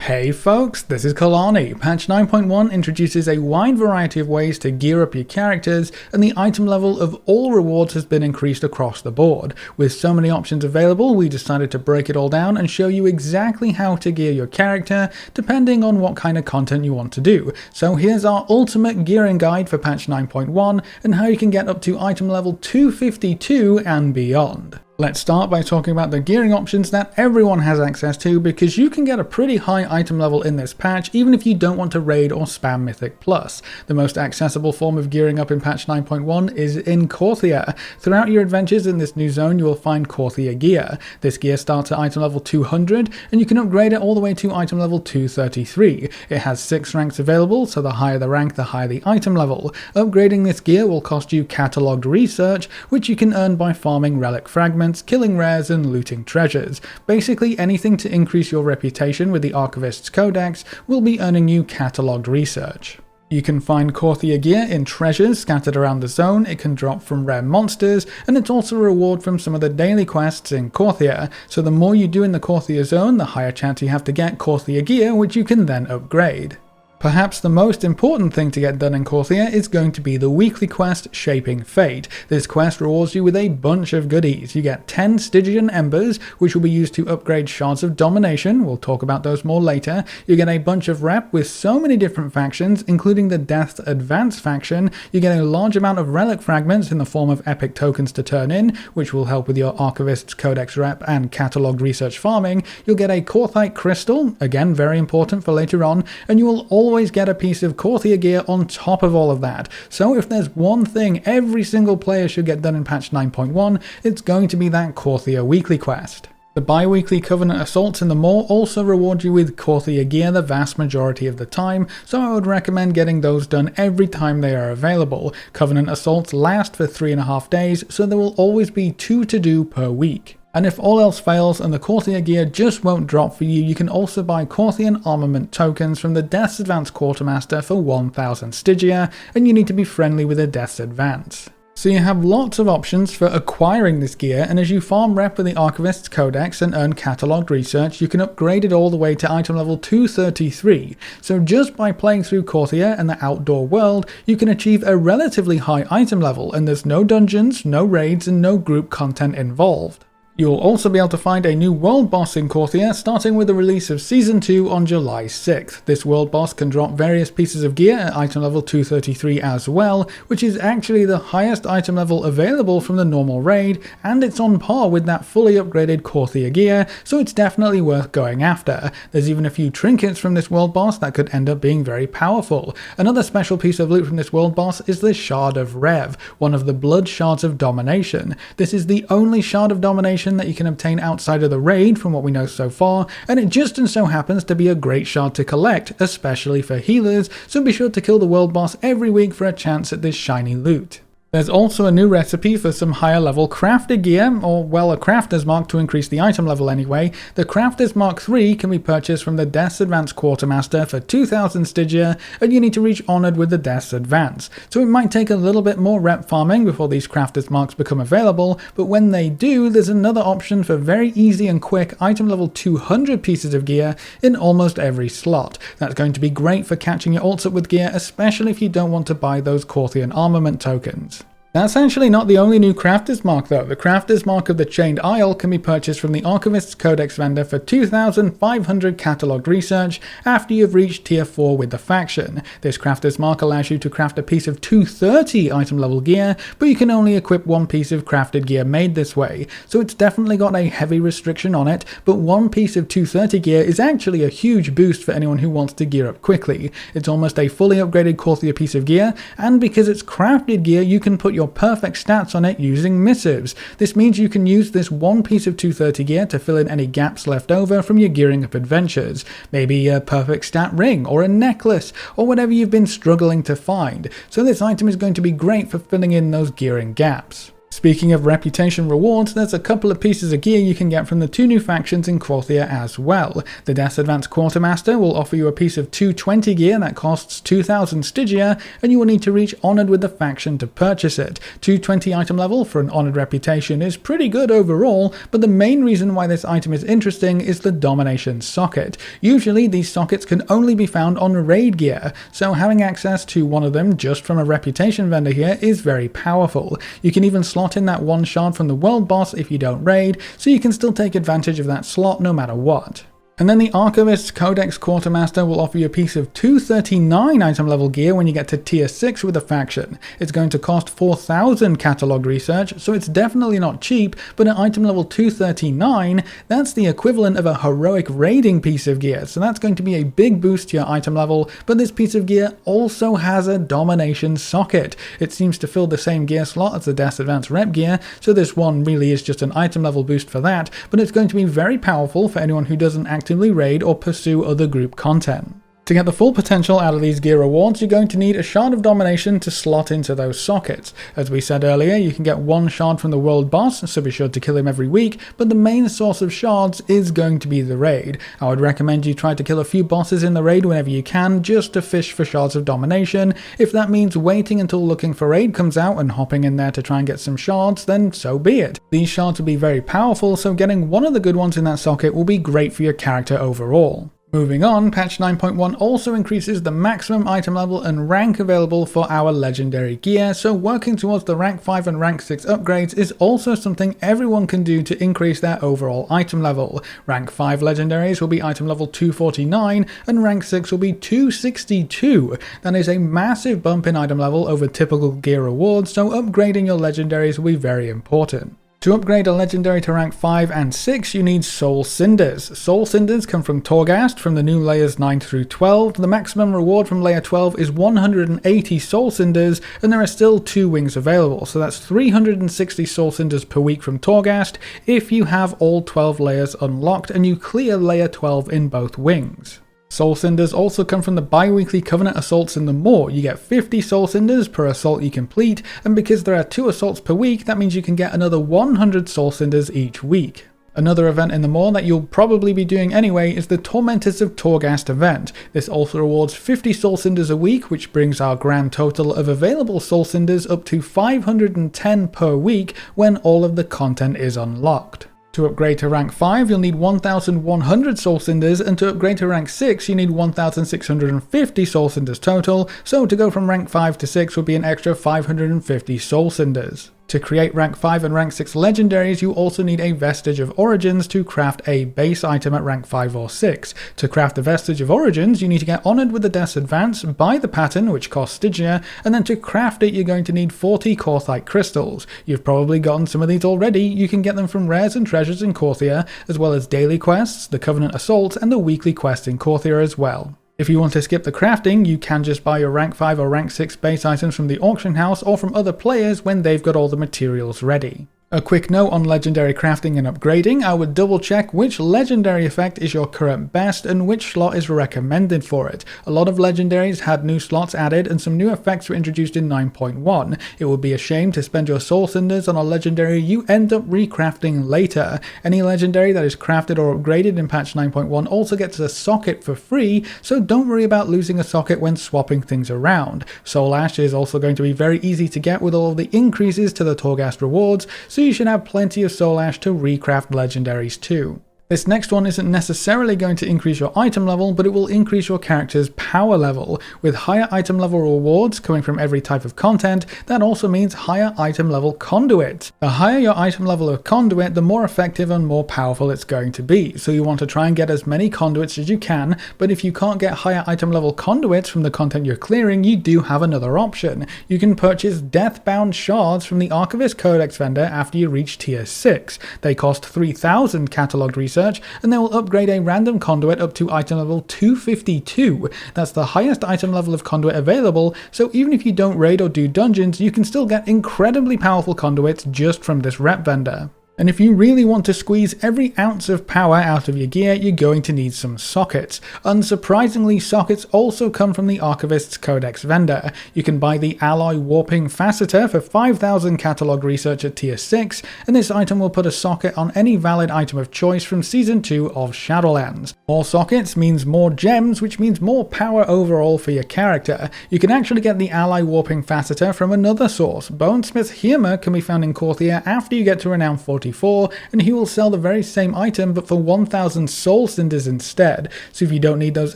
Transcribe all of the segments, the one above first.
Hey folks, this is Kalani. Patch 9.1 introduces a wide variety of ways to gear up your characters, and the item level of all rewards has been increased across the board. With so many options available, we decided to break it all down and show you exactly how to gear your character, depending on what kind of content you want to do. So here's our ultimate gearing guide for patch 9.1, and how you can get up to item level 252 and beyond. Let's start by talking about the gearing options that everyone has access to, because you can get a pretty high item level in this patch even if you don't want to raid or spam Mythic Plus. The most accessible form of gearing up in patch 9.1 is in Korthia. Throughout your adventures in this new zone you will find Korthia gear. This gear starts at item level 200 and you can upgrade it all the way to item level 233. It has 6 ranks available, so the higher the rank the higher the item level. Upgrading this gear will cost you catalogued research, which you can earn by farming relic fragments, killing rares and looting treasures. Basically anything to increase your reputation with the Archivist's Codex will be earning you catalogued research. You can find Korthia gear in treasures scattered around the zone, it can drop from rare monsters, and it's also a reward from some of the daily quests in Korthia, so the more you do in the Korthia zone, the higher chance you have to get Korthia gear, which you can then upgrade. Perhaps the most important thing to get done in Korthia is going to be the weekly quest Shaping Fate. This quest rewards you with a bunch of goodies. You get 10 Stygian Embers, which will be used to upgrade Shards of Domination. We'll talk about those more later. You get a bunch of rep with so many different factions, including the Death's Advance faction. You get a large amount of relic fragments in the form of epic tokens to turn in, which will help with your Archivist's Codex rep and catalogued research farming. You'll get a Korthite Crystal, again very important for later on, and you will always get a piece of Korthia gear on top of all of that. So if there's one thing every single player should get done in patch 9.1, it's going to be that Korthia weekly quest. The bi-weekly Covenant Assaults in the Maw also reward you with Korthia gear the vast majority of the time, so I would recommend getting those done every time they are available. Covenant Assaults last for 3.5 days, so there will always be 2 to do per week. And if all else fails and the Korthia gear just won't drop for you, you can also buy Korthian armament tokens from the Death's Advance Quartermaster for 1000 Stygia, and you need to be friendly with a Death's Advance. So you have lots of options for acquiring this gear, and as you farm rep with the Archivist's Codex and earn catalogued research, you can upgrade it all the way to item level 233. So just by playing through Korthia and the outdoor world, you can achieve a relatively high item level, and there's no dungeons, no raids, and no group content involved. You'll also be able to find a new world boss in Korthia, starting with the release of Season 2 on July 6th. This world boss can drop various pieces of gear at item level 233 as well, which is actually the highest item level available from the normal raid, and it's on par with that fully upgraded Korthia gear, so it's definitely worth going after. There's even a few trinkets from this world boss that could end up being very powerful. Another special piece of loot from this world boss is the Shard of Rev, one of the Blood Shards of Domination. This is the only Shard of Domination that you can obtain outside of the raid from what we know so far, and it just and so happens to be a great shard to collect, especially for healers, so be sure to kill the world boss every week for a chance at this shiny loot. There's also a new recipe for some higher level crafted gear, or well, a crafter's mark to increase the item level anyway. The crafter's mark 3 can be purchased from the Death's Advance Quartermaster for 2000 Stygia, and you need to reach Honoured with the Death's Advance. So it might take a little bit more rep farming before these crafter's marks become available, but when they do, there's another option for very easy and quick item level 200 pieces of gear in almost every slot. That's going to be great for catching your ults up with gear, especially if you don't want to buy those Korthian armament tokens. That's actually not the only new Crafter's Mark though. The Crafter's Mark of the Chained Isle can be purchased from the Archivist's Codex vendor for 2,500 catalogued research after you've reached tier 4 with the faction. This Crafter's Mark allows you to craft a piece of 230 item level gear, but you can only equip one piece of crafted gear made this way, so it's definitely got a heavy restriction on it, but one piece of 230 gear is actually a huge boost for anyone who wants to gear up quickly. It's almost a fully upgraded Korthia piece of gear, and because it's crafted gear, you can put your perfect stats on it using missives. This means you can use this one piece of 230 gear to fill in any gaps left over from your gearing up adventures. Maybe a perfect stat ring or a necklace or whatever you've been struggling to find. So this item is going to be great for filling in those gearing gaps. Speaking of reputation rewards, there's a couple of pieces of gear you can get from the 2 new factions in Korthia as well. The Death's Advance Quartermaster will offer you a piece of 220 gear that costs 2000 Stygia, and you will need to reach Honoured with the faction to purchase it. 220 item level for an Honoured reputation is pretty good overall, but the main reason why this item is interesting is the Domination socket. Usually these sockets can only be found on raid gear, so having access to one of them just from a reputation vendor here is very powerful. You can even slot in that 1 shard from the world boss if you don't raid, so you can still take advantage of that slot no matter what. And then the Archivist's Codex Quartermaster will offer you a piece of 239 item level gear when you get to tier 6 with a faction. It's going to cost 4000 catalog research, so it's definitely not cheap, but at item level 239, that's the equivalent of a heroic raiding piece of gear, so that's going to be a big boost to your item level, but this piece of gear also has a Domination socket. It seems to fill the same gear slot as the Death's Advance rep gear, so this one really is just an item level boost for that, but it's going to be very powerful for anyone who doesn't actively raid or pursue other group content. To get the full potential out of these gear rewards, you're going to need a Shard of Domination to slot into those sockets. As we said earlier, you can get 1 shard from the world boss, so be sure to kill him every week, but the main source of shards is going to be the raid. I would recommend you try to kill a few bosses in the raid whenever you can, just to fish for Shards of Domination. If that means waiting until Looking for Raid comes out and hopping in there to try and get some shards, then so be it. These shards will be very powerful, so getting one of the good ones in that socket will be great for your character overall. Moving on, patch 9.1 also increases the maximum item level and rank available for our legendary gear, so working towards the rank 5 and rank 6 upgrades is also something everyone can do to increase their overall item level. Rank 5 legendaries will be item level 249 and rank 6 will be 262. That is a massive bump in item level over typical gear rewards, so upgrading your legendaries will be very important. To upgrade a legendary to rank 5 and 6, you need Soul Cinders. Soul Cinders come from Torghast from the new layers 9 through 12. The maximum reward from layer 12 is 180 Soul Cinders, and there are still 2 wings available, so that's 360 Soul Cinders per week from Torghast if you have all 12 layers unlocked and you clear layer 12 in both wings. Soul Cinders also come from the bi-weekly Covenant assaults in the Maw. You get 50 Soul Cinders per assault you complete, and because there are 2 assaults per week, that means you can get another 100 Soul Cinders each week. Another event in the Maw that you'll probably be doing anyway is the Tormentors of Torghast event. This also rewards 50 Soul Cinders a week, which brings our grand total of available Soul Cinders up to 510 per week when all of the content is unlocked. To upgrade to rank 5, you'll need 1100 Soul Cinders, and to upgrade to rank 6, you need 1650 Soul Cinders total, so to go from rank 5 to 6 would be an extra 550 Soul Cinders. To create rank 5 and rank 6 legendaries, you also need a Vestige of Origins to craft a base item at rank 5 or 6. To craft the Vestige of Origins, you need to get Honoured with the Death's Advance, buy the pattern, which costs Stygia, and then to craft it you're going to need 40 Korthite crystals. You've probably gotten some of these already. You can get them from rares and treasures in Korthia, as well as daily quests, the Covenant Assault, and the weekly quest in Korthia as well. If you want to skip the crafting, you can just buy your rank 5 or rank 6 base items from the auction house or from other players when they've got all the materials ready. A quick note on legendary crafting and upgrading, I would double check which legendary effect is your current best and which slot is recommended for it. A lot of legendaries had new slots added and some new effects were introduced in 9.1. It would be a shame to spend your Soul Cinders on a legendary you end up recrafting later. Any legendary that is crafted or upgraded in patch 9.1 also gets a socket for free, so don't worry about losing a socket when swapping things around. Soul Ash is also going to be very easy to get with all of the increases to the Torghast rewards, so you should have plenty of Soul Ash to recraft legendaries too. This next one isn't necessarily going to increase your item level, but it will increase your character's power level. With higher item level rewards coming from every type of content, that also means higher item level conduit. The higher your item level of conduit, the more effective and more powerful it's going to be. So you want to try and get as many conduits as you can, but if you can't get higher item level conduits from the content you're clearing, you do have another option. You can purchase Deathbound shards from the Archivist Codex vendor after you reach tier 6. They cost 3000 catalogued research, and they will upgrade a random conduit up to item level 252. That's the highest item level of conduit available, so even if you don't raid or do dungeons, you can still get incredibly powerful conduits just from this rep vendor. And if you really want to squeeze every ounce of power out of your gear, you're going to need some sockets. Unsurprisingly, sockets also come from the Archivist's Codex vendor. You can buy the Alloy Warping Faceter for 5,000 catalog research at tier 6, and this item will put a socket on any valid item of choice from Season 2 of Shadowlands. More sockets means more gems, which means more power overall for your character. You can actually get the Alloy Warping Faceter from another source. Bonesmith Hiermer can be found in Korthia after you get to Renown 44, and he will sell the very same item but for 1,000 soul cinders instead. So if you don't need those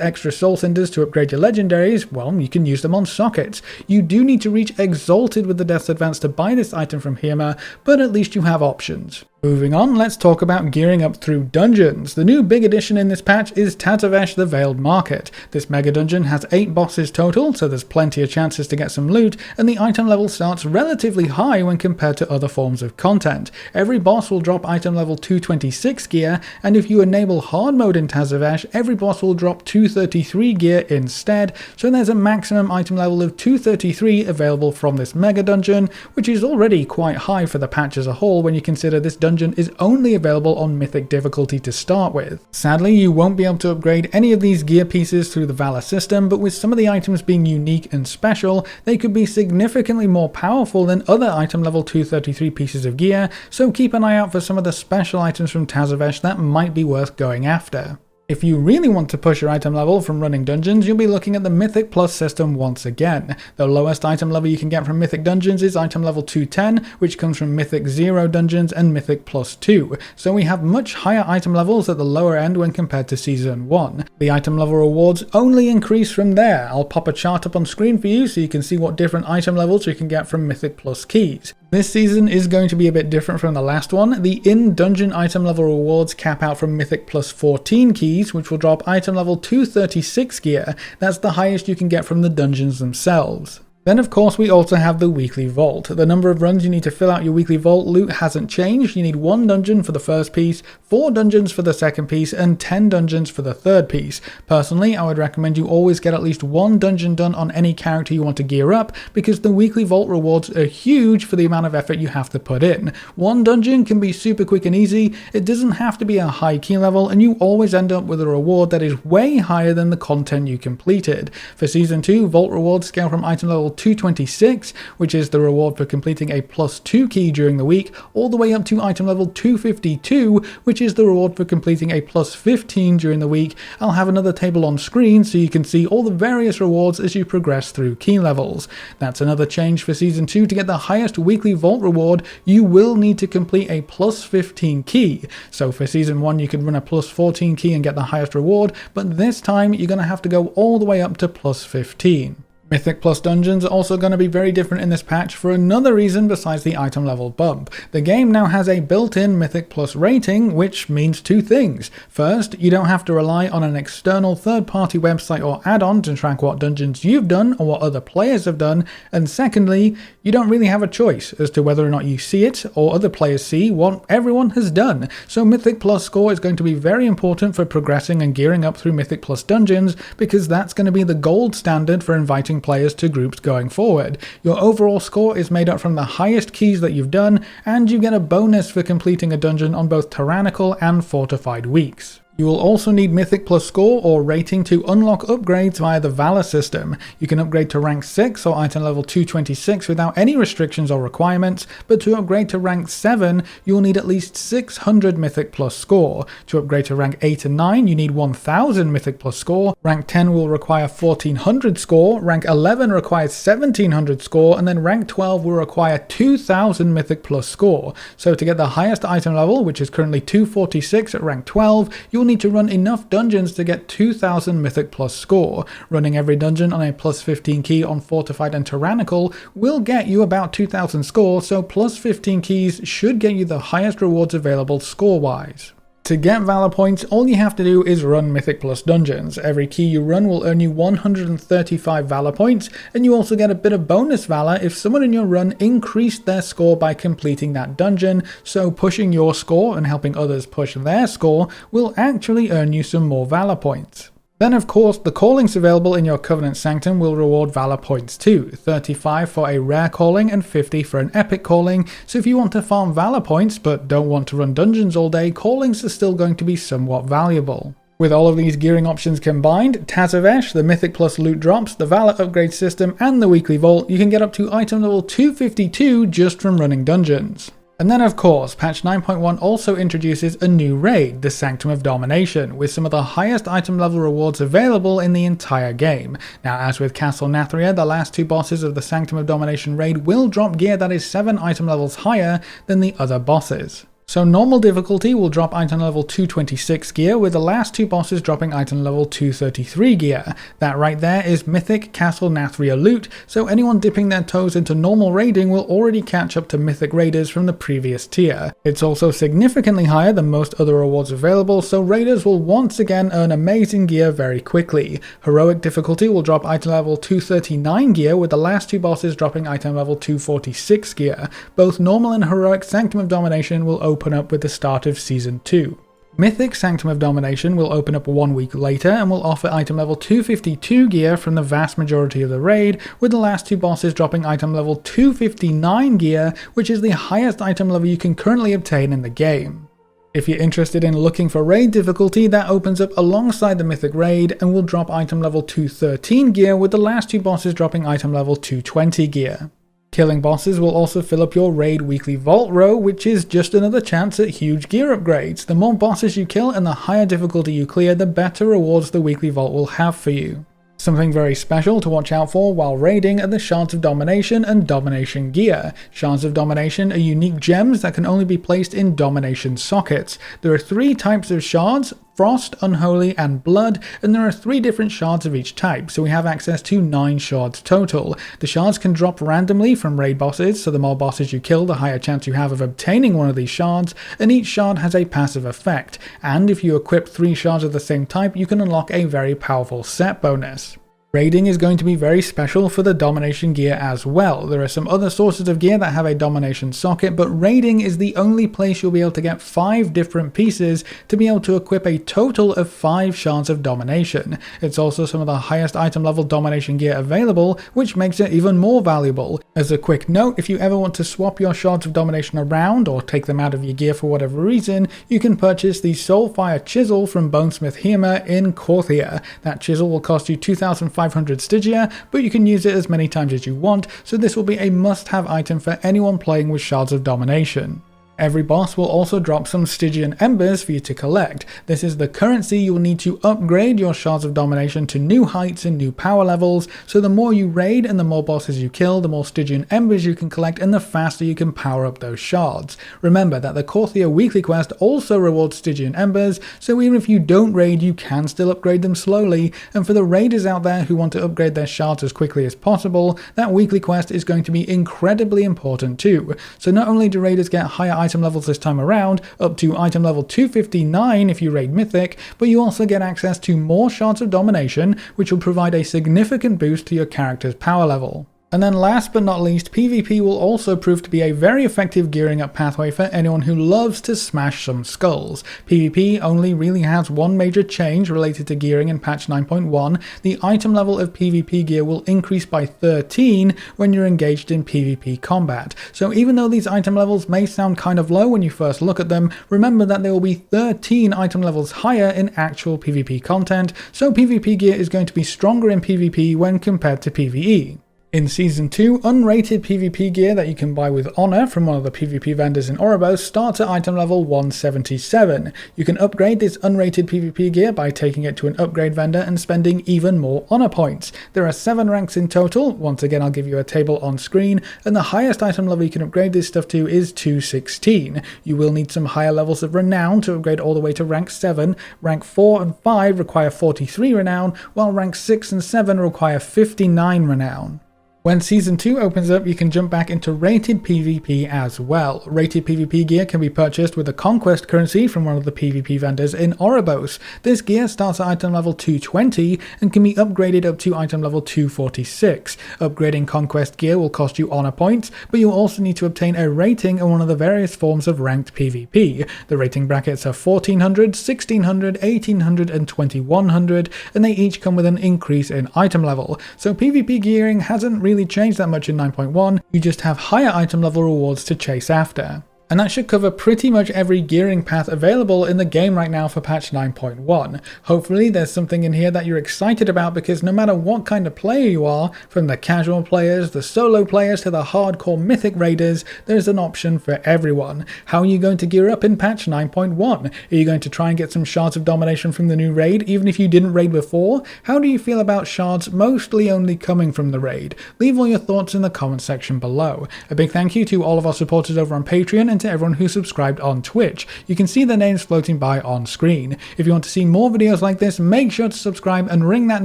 extra soul cinders to upgrade your legendaries, well, you can use them on sockets. You do need to reach Exalted with the Death's Advance to buy this item from Hiermer, but at least you have options. Moving on, let's talk about gearing up through dungeons. The new big addition in this patch is Tazavesh the Veiled Market. This mega dungeon has 8 bosses total, so there's plenty of chances to get some loot, and the item level starts relatively high when compared to other forms of content. Every boss will drop item level 226 gear, and if you enable hard mode in Tazavesh, every boss will drop 233 gear instead, so there's a maximum item level of 233 available from this mega dungeon, which is already quite high for the patch as a whole when you consider this dungeon is only available on Mythic difficulty to start with. Sadly, you won't be able to upgrade any of these gear pieces through the Valor system, but with some of the items being unique and special, they could be significantly more powerful than other item level 233 pieces of gear, so keep an eye out for some of the special items from Tazavesh that might be worth going after. If you really want to push your item level from running dungeons, you'll be looking at the Mythic Plus system once again. The lowest item level you can get from Mythic dungeons is item level 210, which comes from Mythic 0 dungeons and Mythic Plus 2, so we have much higher item levels at the lower end when compared to Season 1. The item level rewards only increase from there. I'll pop a chart up on screen for you so you can see what different item levels you can get from Mythic Plus keys. This season is going to be a bit different from the last one. The in-dungeon item level rewards cap out from Mythic Plus 14 keys, which will drop item level 236 gear. That's the highest you can get from the dungeons themselves. Then of course we also have the weekly vault. The number of runs you need to fill out your weekly vault loot hasn't changed. You need 1 dungeon for the first piece, 4 dungeons for the second piece, and 10 dungeons for the third piece. Personally, I would recommend you always get at least 1 dungeon done on any character you want to gear up, because the weekly vault rewards are huge for the amount of effort you have to put in. 1 dungeon can be super quick and easy, it doesn't have to be a high key level, and you always end up with a reward that is way higher than the content you completed. For Season 2, vault rewards scale from item level 226, which is the reward for completing a +2 key during the week, all the way up to item level 252, which is the reward for completing a +15 during the week. I'll have another table on screen so you can see all the various rewards as you progress through key levels. That's another change for Season 2. To get the highest weekly vault reward, you will need to complete a +15 key. So for Season 1 you could run a +14 key and get the highest reward, but this time you're going to have to go all the way up to +15. Mythic Plus dungeons are also going to be very different in this patch for another reason besides the item level bump. The game now has a built-in Mythic Plus rating, which means 2 things. First, you don't have to rely on an external third-party website or add-on to track what dungeons you've done or what other players have done, and secondly, you don't really have a choice as to whether or not you see it or other players see what everyone has done. So Mythic Plus score is going to be very important for progressing and gearing up through Mythic Plus dungeons, because that's going to be the gold standard for inviting players to groups going forward. Your overall score is made up from the highest keys that you've done, and you get a bonus for completing a dungeon on both tyrannical and fortified weeks. You will also need Mythic Plus score or rating to unlock upgrades via the Valor system. You can upgrade to rank 6 or item level 226 without any restrictions or requirements, but to upgrade to rank 7, you will need at least 600 Mythic Plus score. To upgrade to rank 8 and 9, you need 1000 Mythic Plus score. Rank 10 will require 1400 score, rank 11 requires 1700 score, and then rank 12 will require 2000 Mythic Plus score. So to get the highest item level, which is currently 246 at rank 12, you will need to run enough dungeons to get 2000 Mythic Plus score. Running every dungeon on a +15 key on Fortified and Tyrannical will get you about 2000 score, so +15 keys should get you the highest rewards available score-wise. To get Valor points, all you have to do is run Mythic Plus dungeons. Every key you run will earn you 135 Valor points, and you also get a bit of bonus Valor if someone in your run increased their score by completing that dungeon, so pushing your score and helping others push their score will actually earn you some more Valor points. Then of course, the callings available in your Covenant Sanctum will reward Valor points too, 35 for a rare calling and 50 for an epic calling, so if you want to farm Valor points but don't want to run dungeons all day, callings are still going to be somewhat valuable. With all of these gearing options combined, Tazavesh, the Mythic Plus loot drops, the Valor upgrade system, and the weekly vault, you can get up to item level 252 just from running dungeons. And then of course, patch 9.1 also introduces a new raid, the Sanctum of Domination, with some of the highest item level rewards available in the entire game. Now as with Castle Nathria, the last two bosses of the Sanctum of Domination raid will drop gear that is 7 item levels higher than the other bosses. So normal difficulty will drop item level 226 gear, with the last two bosses dropping item level 233 gear. That right there is Mythic Castle Nathria loot, so anyone dipping their toes into normal raiding will already catch up to Mythic raiders from the previous tier. It's also significantly higher than most other rewards available, so raiders will once again earn amazing gear very quickly. Heroic difficulty will drop item level 239 gear, with the last two bosses dropping item level 246 gear. Both normal and heroic Sanctum of Domination will open up with the start of Season 2. Mythic Sanctum of Domination will open up 1 week later and will offer item level 252 gear from the vast majority of the raid, with the last two bosses dropping item level 259 gear, which is the highest item level you can currently obtain in the game. If you're interested in looking for raid difficulty, that opens up alongside the Mythic raid and will drop item level 213 gear, with the last two bosses dropping item level 220 gear. Killing bosses will also fill up your raid weekly vault row, which is just another chance at huge gear upgrades. The more bosses you kill and the higher difficulty you clear, the better rewards the weekly vault will have for you. Something very special to watch out for while raiding are the Shards of Domination and Domination gear. Shards of Domination are unique gems that can only be placed in Domination sockets. There are 3 types of shards: Frost, Unholy, and Blood, and there are 3 different shards of each type, so we have access to 9 shards total. The shards can drop randomly from raid bosses, so the more bosses you kill, the higher chance you have of obtaining one of these shards, and each shard has a passive effect, and if you equip 3 shards of the same type, you can unlock a very powerful set bonus. Raiding is going to be very special for the Domination gear as well. There are some other sources of gear that have a Domination socket, but raiding is the only place you'll be able to get 5 different pieces to be able to equip a total of 5 shards of Domination. It's also some of the highest item level Domination gear available, which makes it even more valuable. As a quick note, if you ever want to swap your shards of Domination around or take them out of your gear for whatever reason, you can purchase the Soulfire Chisel from Bonesmith Hema in Korthia. That chisel will cost you 2,500 Stygia, but you can use it as many times as you want, so this will be a must-have item for anyone playing with Shards of Domination. Every boss will also drop some Stygian Embers for you to collect. This is the currency you will need to upgrade your Shards of Domination to new heights and new power levels, so the more you raid and the more bosses you kill, the more Stygian Embers you can collect and the faster you can power up those shards. Remember that the Korthia weekly quest also rewards Stygian Embers, so even if you don't raid, you can still upgrade them slowly, and for the raiders out there who want to upgrade their shards as quickly as possible, that weekly quest is going to be incredibly important too. So not only do raiders get higher item levels this time around, up to item level 259 if you raid Mythic, but you also get access to more Shards of Domination, which will provide a significant boost to your character's power level. And then last but not least, PvP will also prove to be a very effective gearing up pathway for anyone who loves to smash some skulls. PvP only really has one major change related to gearing in patch 9.1. The item level of PvP gear will increase by 13 when you're engaged in PvP combat. So even though these item levels may sound kind of low when you first look at them, remember that there will be 13 item levels higher in actual PvP content, so PvP gear is going to be stronger in PvP when compared to PvE. In Season 2, unrated PvP gear that you can buy with Honor from one of the PvP vendors in Oribos starts at item level 177. You can upgrade this unrated PvP gear by taking it to an upgrade vendor and spending even more Honor points. There are 7 ranks in total. Once again, I'll give you a table on screen, and the highest item level you can upgrade this stuff to is 216. You will need some higher levels of Renown to upgrade all the way to rank 7. Rank 4 and 5 require 43 Renown, while rank 6 and 7 require 59 Renown. When Season 2 opens up, you can jump back into rated PvP as well. Rated PvP gear can be purchased with a conquest currency from one of the PvP vendors in Oribos. This gear starts at item level 220 and can be upgraded up to item level 246. Upgrading conquest gear will cost you honor points, but you'll also need to obtain a rating in one of the various forms of ranked PvP. The rating brackets are 1400, 1600, 1800 and 2100, and they each come with an increase in item level. So PvP gearing hasn't really changed that much in 9.1, you just have higher item level rewards to chase after. And that should cover pretty much every gearing path available in the game right now for patch 9.1. Hopefully there's something in here that you're excited about, because no matter what kind of player you are, from the casual players, the solo players to the hardcore mythic raiders, there's an option for everyone. How are you going to gear up in patch 9.1? Are you going to try and get some shards of domination from the new raid, even if you didn't raid before? How do you feel about shards mostly only coming from the raid? Leave all your thoughts in the comment section below. A big thank you to all of our supporters over on Patreon, and to everyone who subscribed on Twitch. You can see their names floating by on screen. If you want to see more videos like this, make sure to subscribe and ring that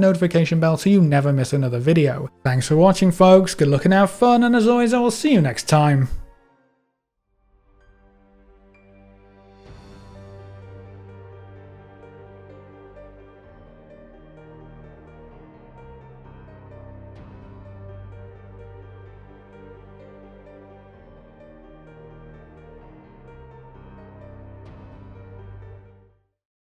notification bell so you never miss another video. Thanks for watching, folks, good luck and have fun, and as always I will see you next time.